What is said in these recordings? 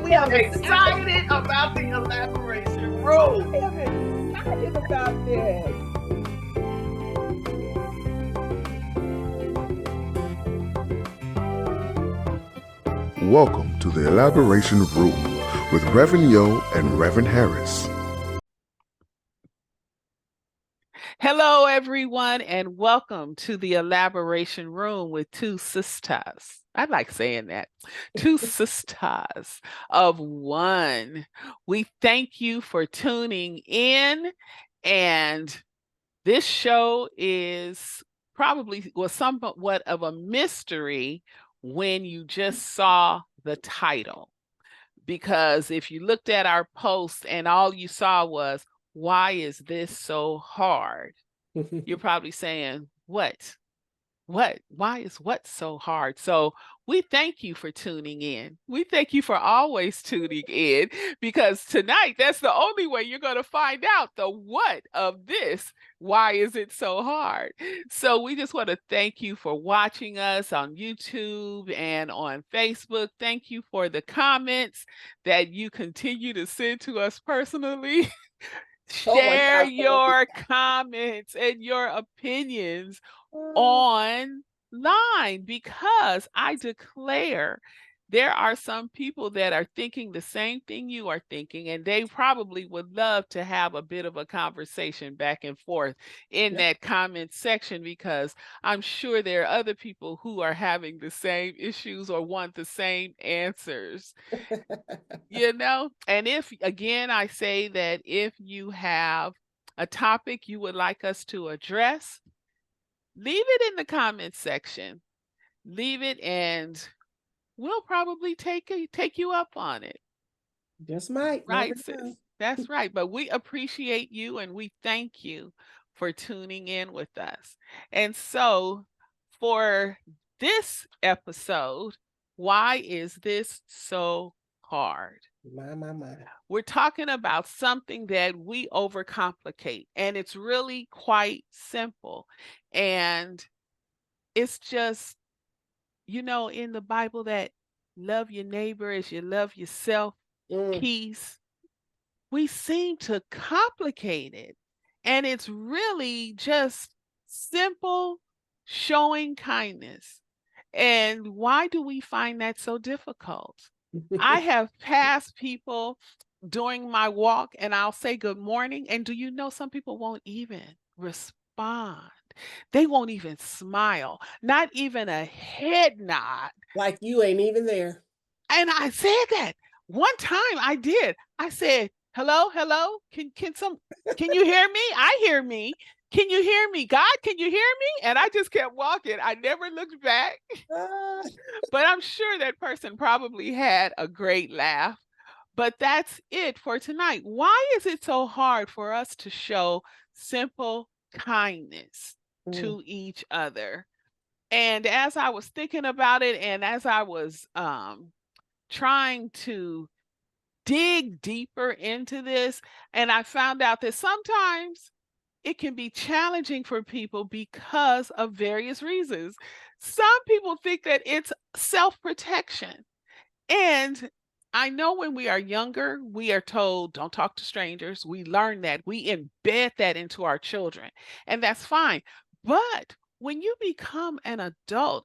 We are excited about the elaboration room. I am excited about this. Welcome to the Elaboration Room with Reverend Yo and Reverend Harris. Hello, everyone, and welcome to the Elaboration Room with two sisters. I like saying that. Two sisters of one. We thank you for tuning in, and this show was somewhat of a mystery when you just saw the title. Because if you looked at our post and all you saw was, why is this so hard? You're probably saying, what? Why is what so hard? So we thank you for tuning in. We thank you for always tuning in, because tonight, that's the only way you're going to find out the what of this. Why is it so hard? So we just want to thank you for watching us on YouTube and on Facebook. Thank you for the comments that you continue to send to us personally. Share your comments and your opinions online, because I declare there are some people that are thinking the same thing you are thinking, and they probably would love to have a bit of a conversation back and forth in that comment section, because I'm sure there are other people who are having the same issues or want the same answers. And if, again, I say that if you have a topic you would like us to address, leave it in the comments section. Leave it, and we'll probably take you up on it. Just might. Right, sis. That's right. But we appreciate you, and we thank you for tuning in with us. And so for this episode, why is this so hard? My. We're talking about something that we overcomplicate, and it's really quite simple. And it's just, in the Bible, that love your neighbor as you love yourself, peace. We seem to complicate it. And it's really just simple, showing kindness. And why do we find that so difficult? I have passed people during my walk, and I'll say good morning. And do you know, some people won't even respond? They won't even smile, not even a head nod. Like you ain't even there. And I said that one time. I did. I said, hello, can you hear me? I hear me. Can you hear me? God, can you hear me? And I just kept walking. I never looked back. But I'm sure that person probably had a great laugh. But that's it for tonight. Why is it so hard for us to show simple kindness to each other? And as I was thinking about it, and as I was trying to dig deeper into this, and I found out that sometimes it can be challenging for people because of various reasons. Some people think that it's self-protection. And I know when we are younger, we are told, don't talk to strangers. We learn that. We embed that into our children, and that's fine. But when you become an adult,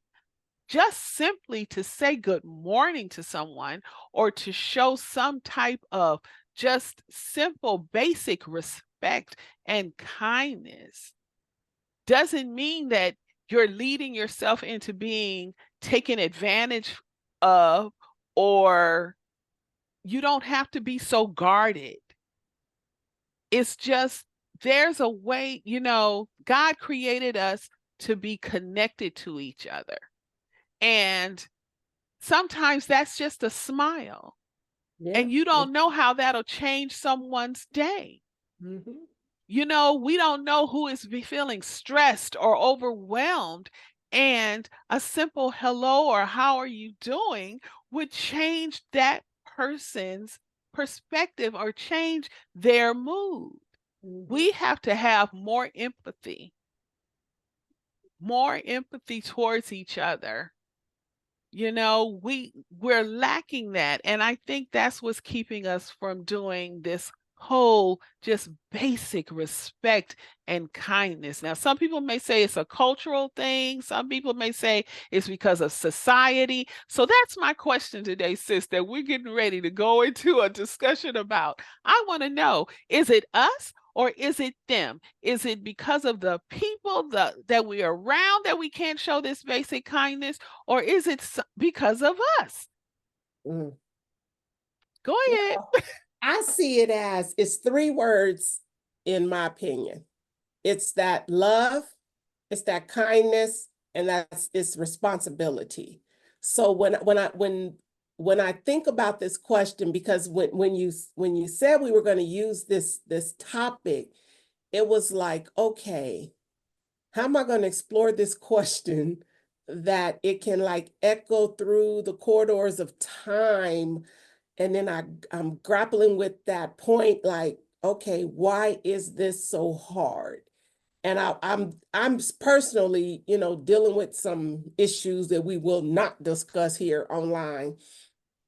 just simply to say good morning to someone, or to show some type of just simple, basic respect and kindness, doesn't mean that you're leading yourself into being taken advantage of, or you don't have to be so guarded. It's just, there's a way, God created us to be connected to each other. And sometimes that's just a smile. Yeah. And you don't know how that'll change someone's day. We don't know who is feeling stressed or overwhelmed. And a simple hello or how are you doing would change that person's perspective or change their mood. We have to have more empathy towards each other. We're lacking that. And I think that's what's keeping us from doing this whole just basic respect and kindness. Now, some people may say it's a cultural thing. Some people may say it's because of society. So that's my question today, sis, that we're getting ready to go into a discussion about. I want to know, is it us or is it them? Is it because of the people that we're around that we can't show this basic kindness? Or is it because of us? Mm. Go ahead. Well, I see it as it's three words, in my opinion. It's that love, it's that kindness, and that's it's responsibility. So when I think about this question, because when you said we were going to use this topic, it was like, okay, how am I going to explore this question that it can like echo through the corridors of time? And then I'm grappling with that point, like, okay, why is this so hard? And I'm personally, dealing with some issues that we will not discuss here online.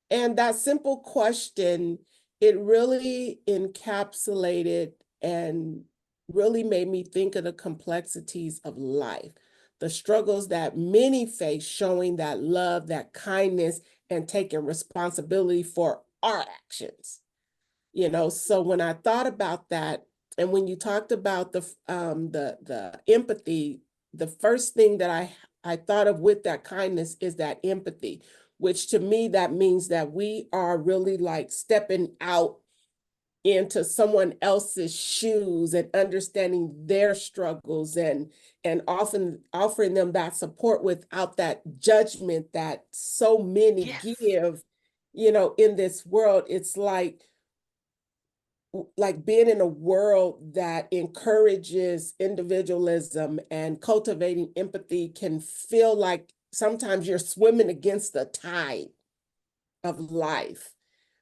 And that simple question, it really encapsulated and really made me think of the complexities of life, the struggles that many face, showing that love, that kindness, and taking responsibility for our actions. So when I thought about that, and when you talked about the empathy, the first thing that I thought of with that kindness is that empathy, which to me that means that we are really like stepping out into someone else's shoes and understanding their struggles, and often offering them that support without that judgment that so many Yes. give, in this world. It's like being in a world that encourages individualism and cultivating empathy can feel like sometimes you're swimming against the tide of life.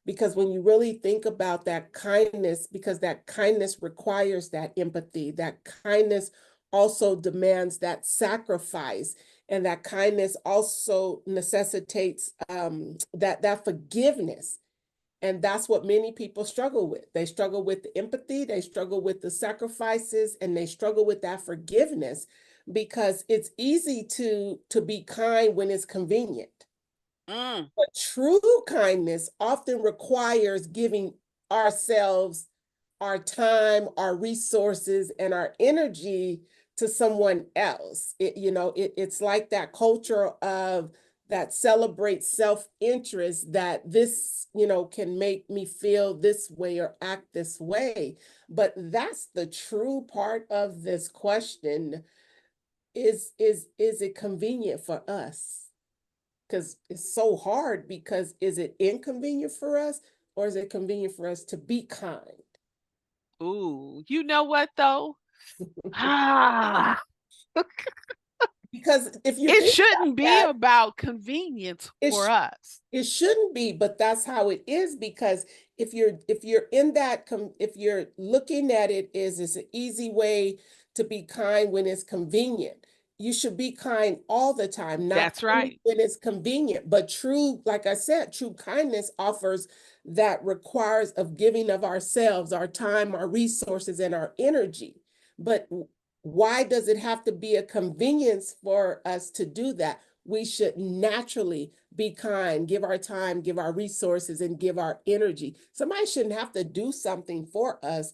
Because when you really think about that kindness, because that kindness requires that empathy, that kindness also demands that sacrifice, and that kindness also necessitates that forgiveness. And that's what many people struggle with. They struggle with the empathy, they struggle with the sacrifices, and they struggle with that forgiveness, because it's easy to be kind when it's convenient. Mm. But true kindness often requires giving ourselves, our time, our resources, and our energy to someone else. It's like that culture of that celebrates self-interest, that this, can make me feel this way or act this way. But that's the true part of this question. Is it convenient for us? Because it's so hard, because is it inconvenient for us, or is it convenient for us to be kind? Ooh, you know what though? Ah, Because if you it think about shouldn't be that, about convenience for it's us. it shouldn't be, but that's how it is. Because if you're in that if you're looking at it as it's an easy way to be kind when it's convenient, you should be kind all the time, not That's only right. when it's convenient. But true, like I said, true kindness offers that requires of giving of ourselves, our time, our resources, and our energy. But why does it have to be a convenience for us to do that? We should naturally be kind, give our time, give our resources, and give our energy. Somebody shouldn't have to do something for us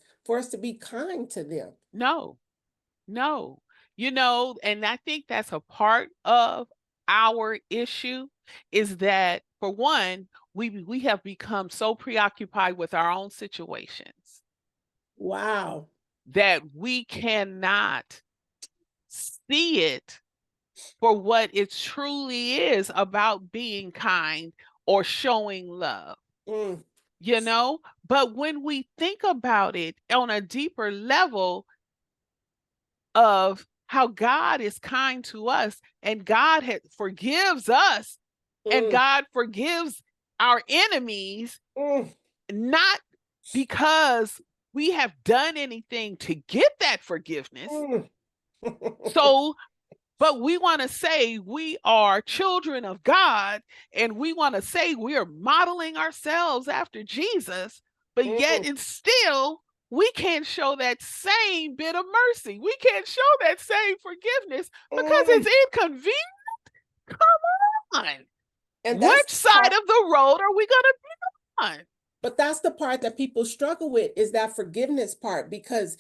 to be kind to them. No, no. And I think that's a part of our issue is that for one, we have become so preoccupied with our own situations Wow. that we cannot see it for what it truly is about being kind or showing love, Mm, you know? But when we think about it on a deeper level of how God is kind to us and forgives us and mm, God forgives our enemies, mm, not because we have done anything to get that forgiveness. mm. So But we want to say we are children of God, and we want to say we are modeling ourselves after Jesus, but yet Mm, and still we can't show that same bit of mercy. We can't show that same forgiveness because mm. it's inconvenient. Come on. And that's Which the side part, of the road are we going to be on? but that's the part that people struggle with, is that forgiveness part, because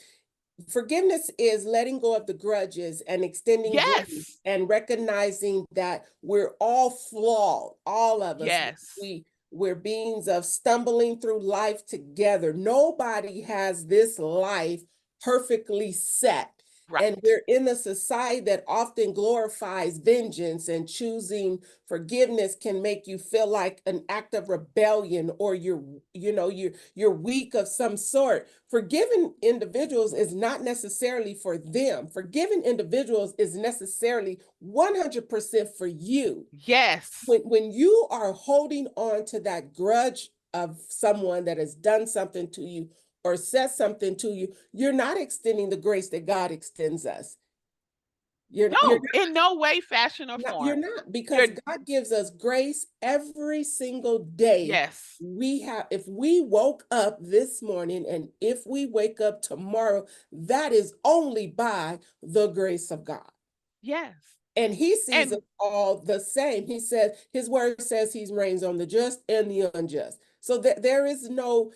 forgiveness is letting go of the grudges and extending grace Yes. and recognizing that we're all flawed, all of us. Yes. We're beings of stumbling through life together. Nobody has this life perfectly set. And Right. we're in a society that often glorifies vengeance, and choosing forgiveness can make you feel like an act of rebellion, or you're weak of some sort. Forgiving individuals is not necessarily for them. Forgiving individuals is necessarily 100% for you. Yes. When you are holding on to that grudge of someone that has done something to you or said something to you, you're not extending the grace that God extends us. You're No, in no way, fashion, or not, you're form. not, You're because God gives us grace every single day. yes. We have, if we woke up this morning and if we wake up tomorrow, that is only by the grace of God. Yes. And he sees us And all the same. He said, his word says he reigns on the just and the unjust. So that there is no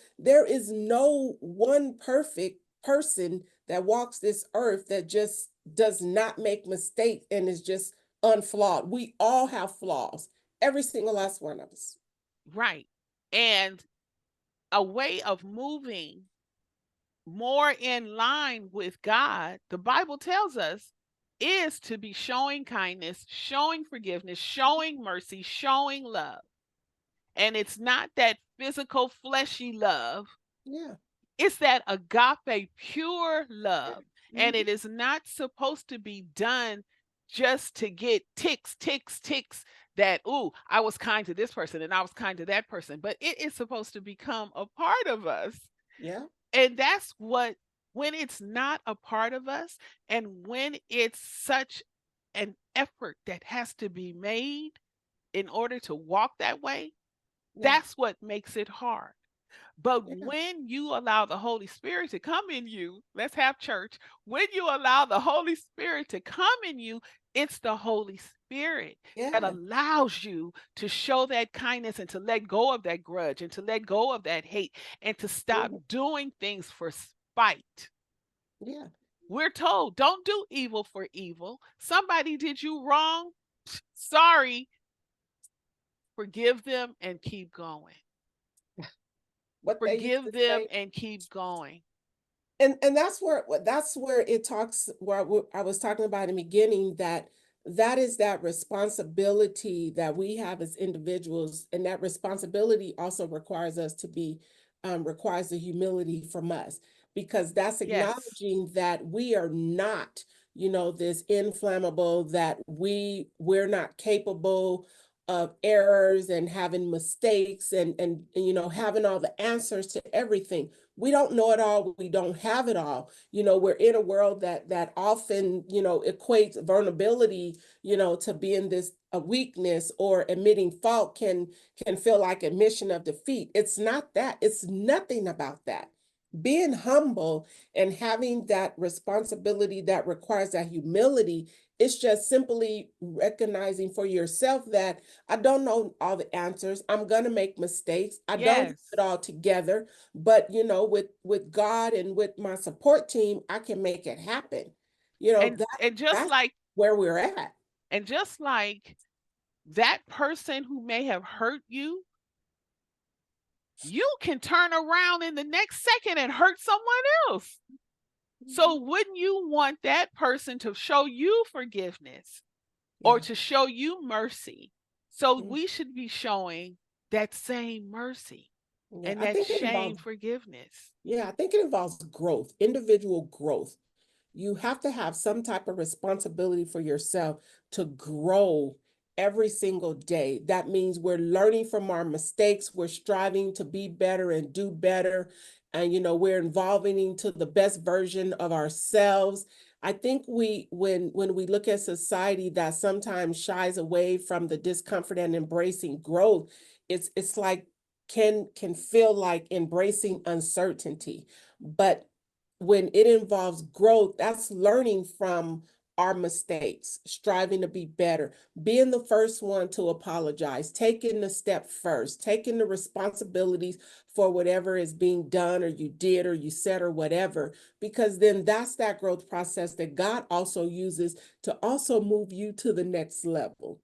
one perfect person that walks this earth that just does not make mistakes and is just unflawed. We all have flaws, every single last one of us. right. And a way of moving more in line with God, the Bible tells us, is to be showing kindness, showing forgiveness, showing mercy, showing love. And it's not that physical, fleshy love. Yeah. It's that agape, pure love. And Mhm. it is not supposed to be done just to get ticks, ticks, ticks that, ooh, I was kind to this person and I was kind to that person. But it is supposed to become a part of us. Yeah. And that's what, when it's not a part of us, and when it's such an effort that has to be made in order to walk that way, Yeah. that's what makes it hard. But Yeah. when you allow the Holy Spirit to come in you, let's have church. When you allow the Holy Spirit to come in you, it's the Holy Spirit that Yeah. allows you to show that kindness and to let go of that grudge and to let go of that hate and to stop Mhm. doing things for spite. Yeah. We're told, don't do evil for evil. Somebody did you wrong. Sorry. Forgive them and keep going. What they used Forgive to them say. and keep going. And that's where it talks, where I was talking about in the beginning, that that is that responsibility that we have as individuals, and that responsibility also requires us to be requires the humility from us, because that's Yes. acknowledging that we are not, this inflammable, that we're not capable of errors and having mistakes, and having all the answers to everything. We don't know it all, we don't have it all. We're in a world that often, equates vulnerability, to being this a weakness, or admitting fault can feel like admission of defeat. It's not that. It's nothing about that. Being humble and having that responsibility that requires that humility, it's just simply recognizing for yourself that I don't know all the answers. I'm going to make mistakes. I don't have Yes. it all together, but with God and with my support team, I can make it happen. And That and just that's like where we're at. and just like that person who may have hurt you, you can turn around in the next second and hurt someone else. So Mhm. wouldn't you want that person to show you forgiveness or Yeah. to show you mercy? So Mm. we should be showing that same mercy Yeah. and I that think it same involves, forgiveness. yeah, I think it involves growth, individual growth. You have to have some type of responsibility for yourself to grow every single day. That means we're learning from our mistakes, we're striving to be better and do better, and we're evolving into the best version of ourselves. I think when we look at society that sometimes shies away from the discomfort and embracing growth, it's like can feel like embracing uncertainty. But when it involves growth, that's learning from our mistakes, striving to be better, being the first one to apologize, taking the step first, taking the responsibilities for whatever is being done or you did or you said or whatever, because then that's that growth process that God also uses to also move you to the next level.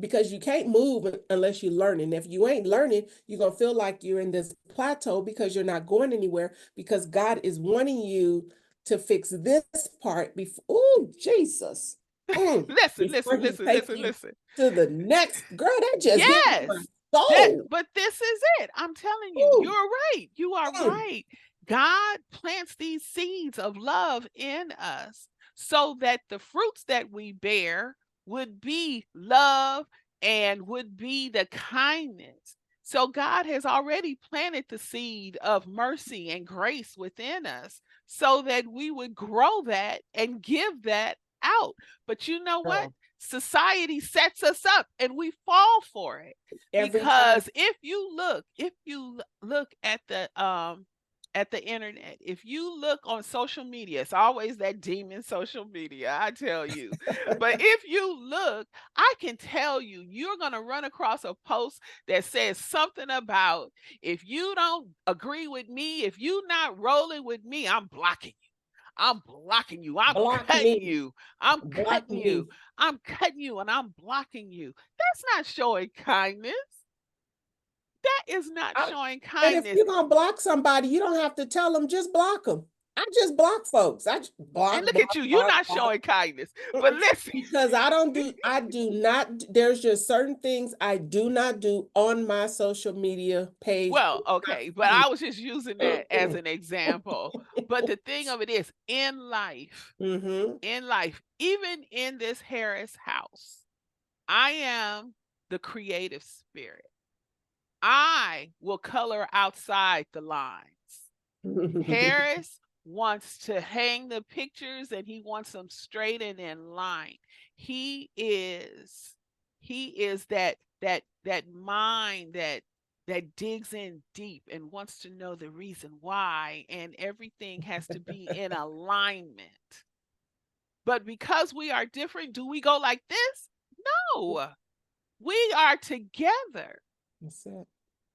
Because you can't move unless you're learning. If you ain't learning, you're going to feel like you're in this plateau because you're not going anywhere, because God is wanting you to fix this part before, oh, Jesus. Listen, Before listen, he listen, take listen, you listen. to the next, girl, that just hit my Yes. soul. But this is it. I'm telling you, Ooh, you're right. You are mm, right. God plants these seeds of love in us so that the fruits that we bear would be love and would be the kindness. So God has already planted the seed of mercy and grace within us so that we would grow that and give that out. But you know what? girl, Society sets us up and we fall for it. every time. Because if you look at the internet, if you look on social media, it's always that demon social media, I tell you. But if you look, I can tell you, you're going to run across a post that says something about, if you don't agree with me, if you're not rolling with me, I'm blocking you. I'm blocking you. I'm Block cutting me, you. I'm block cutting you. me. I'm cutting you and I'm blocking you. That's not showing kindness. That is not I, showing and if kindness. you're gonna block somebody, you don't have to tell them, just block them. I just block folks. I just And block, look at block, you, you're block, not block. showing kindness. But listen, Because I do not, there's just certain things I do not do on my social media page. well, okay, but I was just using that as Mm-mm. an example. But the thing of it is, Mm-hmm. in life, even in this Harris house, I am the creative spirit. I will color outside the lines. Harris wants to hang the pictures and he wants them straight and in line. He is he is that mind that digs in deep and wants to know the reason why, and everything has to be in alignment. But because we are different, do we go like this? No. We are together. That's it.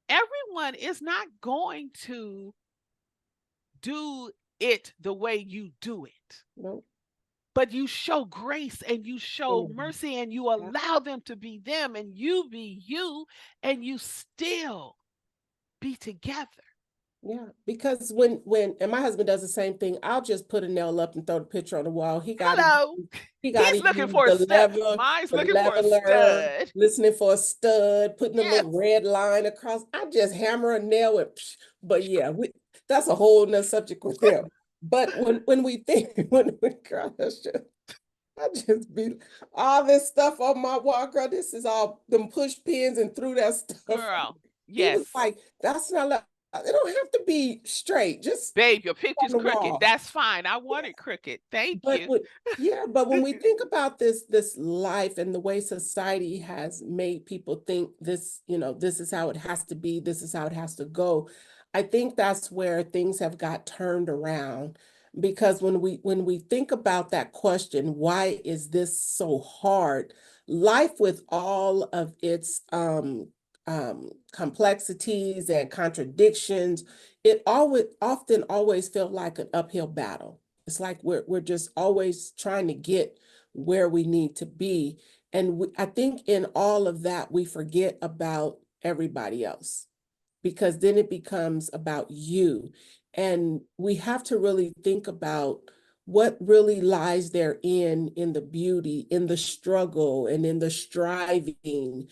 Everyone is not going to do it the way you do it. Nope. But you show grace and you show Anyway, mercy and you yeah, allow them to be them and you be you and you still be together. yeah. Because when and my husband does the same thing, I'll just put a nail up and throw the picture on the wall. Hello. He got to He's looking use for a stud. Mine's the looking for a leveler, stud. listening for a stud, putting the Yes. little red line across. I just hammer a nail with, psh, but yeah, that's a whole nother subject with him. But when we think when girl, that's just I just be all this stuff on my wall, girl. This is all them push pins and threw that stuff. Girl. He was Yes. like, "That's not. It don't have to be straight. Just Babe, your on picture's the crooked. wall." That's fine. I want it crooked. Thank But you. yeah, but when we think about this life and the way society has made people think this, this is how it has to be, this is how it has to go, I think that's where things have got turned around. Because when we think about that question, why is this so hard? Life with all of its complexities and contradictions, it always often always felt like an uphill battle. It's like we're just always trying to get where we need to be. And I think in all of that, we forget about everybody else, because then it becomes about you. And we have to really think about what really lies there in the beauty, in the struggle, and in the striving,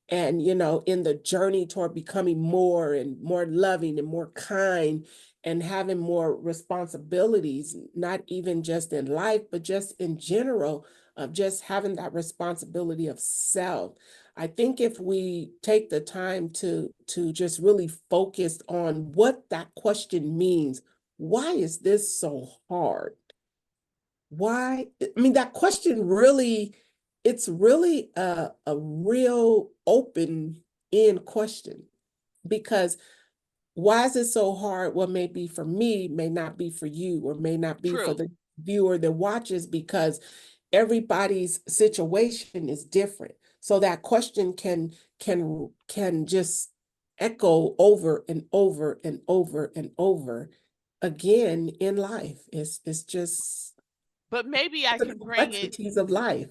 and in the journey toward becoming more and more loving and more kind, and having more responsibilities, not even just in life, but just in general, of just having that responsibility of self. I think if we take the time to just really focus on what that question means, why is this so hard? why? I mean, that question really, it's really a real open-end question, because why is it so hard? What may be for me may not be for you, or may not be for True. the viewer that watches, because everybody's situation is different. So that question can just echo over and over and over and over again in life. It's just But maybe I the can bring it, complexities of life.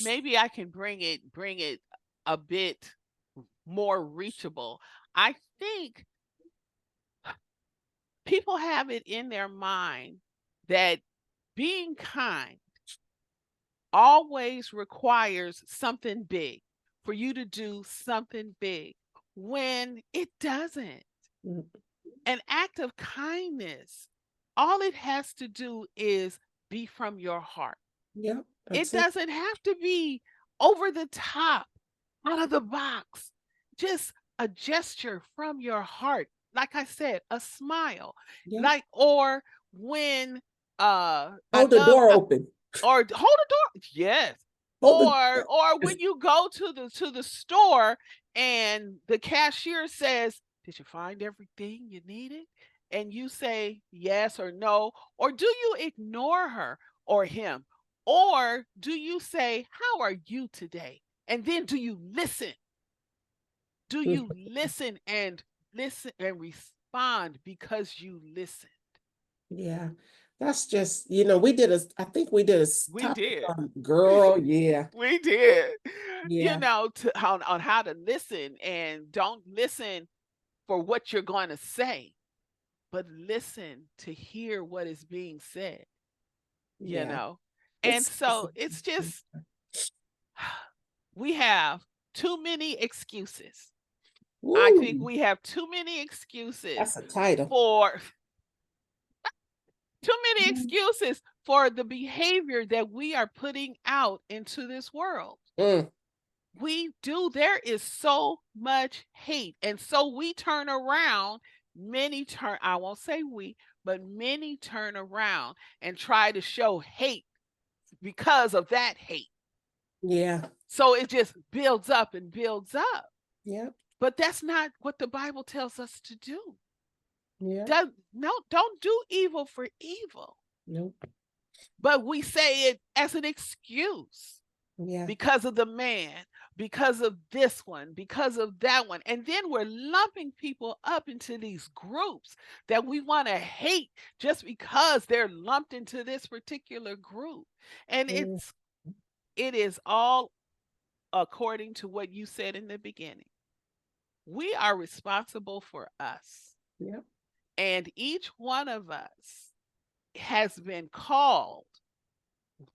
maybe I can bring it a bit more reachable. I think people have it in their mind that being kind always requires something big, for you to do something big, when it doesn't. Mm, An act of kindness, all it has to do is be from your heart. yeah, It that's it. doesn't have to be over the top, out of the box. Just a gesture from your heart. Like I said, a smile. Yeah. Like, or when I Hold the love door open. or hold the door. Yes. Hold the door. Or when you go to the store and the cashier says, "Did you find everything you needed?" And you say yes or no, or do you ignore her or him? Or do you say, "How are you today?" And then do you listen? Do you listen and respond because you listen? Yeah, that's just, I think we did a We topic did. on girl. Yeah, We did. You yeah, know, on how to listen, and don't listen for what you're going to say, but listen to hear what is being said, you yeah. know. And It's so it's just, we have too many excuses. I think Ooh, we have too many excuses that's a title. for too many Mm. excuses for the behavior that we are putting out into this world. Mm, We do, there is so much hate, and so we turn around, many turn, I won't say we, but many turn around and try to show hate because of that hate. yeah, So it just builds up and builds up. yeah, But that's not what the Bible tells us to do. yeah. No, don't do evil for evil. Nope. But we say it as an excuse, Yeah, because of the man, because of this one, because of that one. And then we're lumping people up into these groups that we want to hate just because they're lumped into this particular group. And mm, it is all according to what you said in the beginning. We are responsible for us. yeah, And each one of us has been called,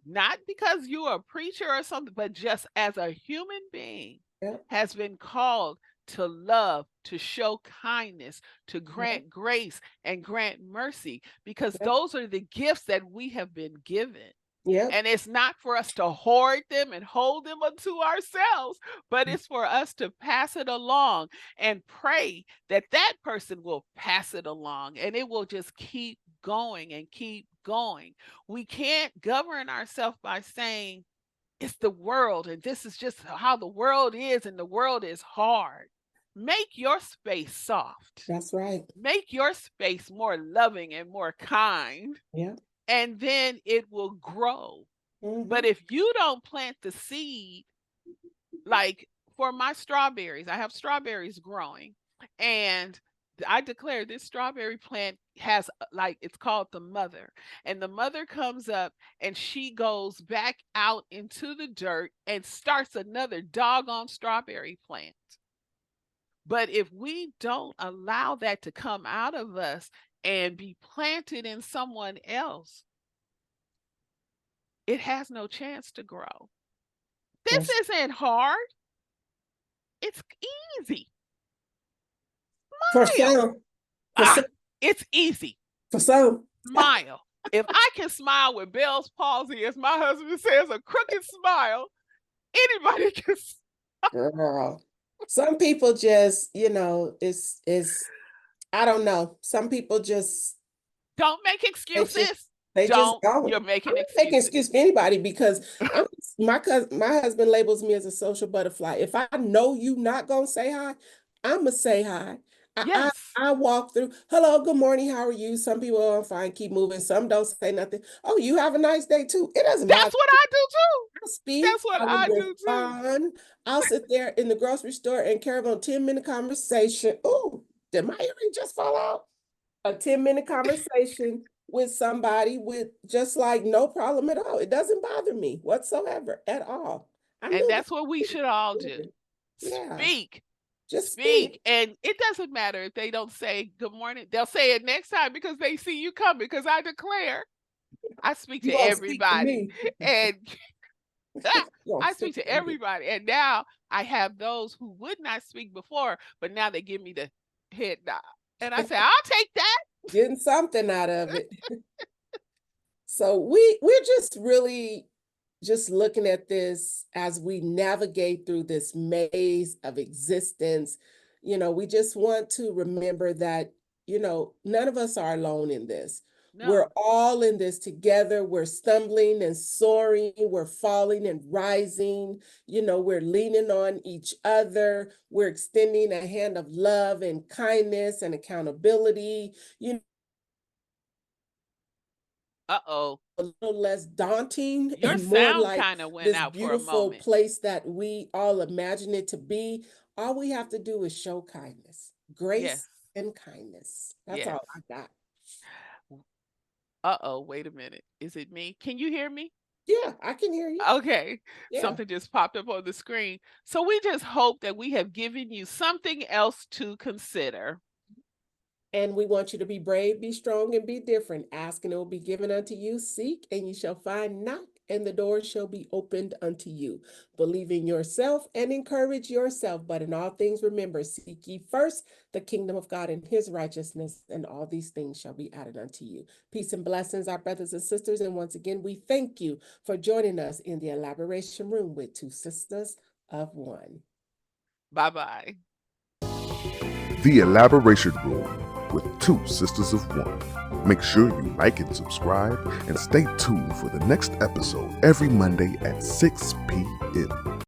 not because you're a preacher or something, but just as a human being, yeah, has been called to love, to show kindness, to yeah, grant grace and grant mercy, because yeah, those are the gifts that we have been given. yeah, And it's not for us to hoard them and hold them unto ourselves, but it's for us to pass it along and pray that that person will pass it along, and it will just keep going and keep going. We can't govern ourselves by saying it's the world and this is just how the world is and the world is hard. Make your space soft. that's right. Make your space more loving and more kind, Yeah. and then it will grow. But Mm-hmm. if you don't plant the seed, like for my strawberries, I have strawberries growing, and I declare this strawberry plant has, like, it's called the mother. And the mother comes up and she goes back out into the dirt and starts another doggone strawberry plant. But if we don't allow that to come out of us and be planted in someone else, it has no chance to grow. This That's isn't hard. It's easy. for Smile. some, for some, Ah, it's easy. for some. Smile. If I can smile with Bell's palsy, as my husband says, a crooked smile, anybody can. Girl. Some people just, I don't know. Some people just, Don't make they just, excuses. They just Don't. don't. You're I'm making not making excuses. excuse for anybody because my husband labels me as a social butterfly. If I know you not gonna say hi, I'ma say hi. I, I Yes. I walk through, hello, good morning, how are you? Some people are fine, keep moving. Some don't say nothing. Oh, you have a nice day too. It doesn't matter. That's what I do too. I'll speak, That's what I will I do too. respond. I'll sit there in the grocery store and carry on a 10-minute conversation. Oh, did my earring just fall out? A 10-minute conversation with somebody with just like no problem at all. It doesn't bother me whatsoever at all. I And knew that's what we should all that. do. Yeah, Speak. just Speak. speak. And it doesn't matter if they don't say good morning. They'll say it next time because they see you coming. Because I declare, I speak You to won't speak to everybody. me. And You won't I speak speak to to me. everybody. And now I have those who would not speak before, but now they give me the head nod. And I say, I'll take that. Getting something out of it. So we're just really just looking at this as we navigate through this maze of existence. We just want to remember that, none of us are alone in this. We're No. all in this together. We're stumbling and soaring. We're falling and rising. We're leaning on each other. We're extending a hand of love and kindness and accountability. Uh-oh. A little less daunting Your and more sound like kind of went this out for a beautiful moment. place that we all imagine it to be. All we have to do is show kindness, Yes. grace, and kindness. That's Yes. all I got. Uh-oh, wait a minute. Is it me? Can you hear me? Yeah, I can hear you. Okay. Yeah. Something just popped up on the screen. So we just hope that we have given you something else to consider. And we want you to be brave, be strong, and be different. Ask, and it will be given unto you. Seek, and you shall find. Knock, and the door shall be opened unto you. Believe in yourself and encourage yourself. But in all things, remember, seek ye first the kingdom of God and his righteousness, and all these things shall be added unto you. Peace and blessings, our brothers and sisters. And once again, we thank you for joining us in the Elaboration Room with two sisters of one. Bye-bye. The Elaboration Room with two sisters of one. Make sure you like and subscribe and stay tuned for the next episode every Monday at 6 p.m.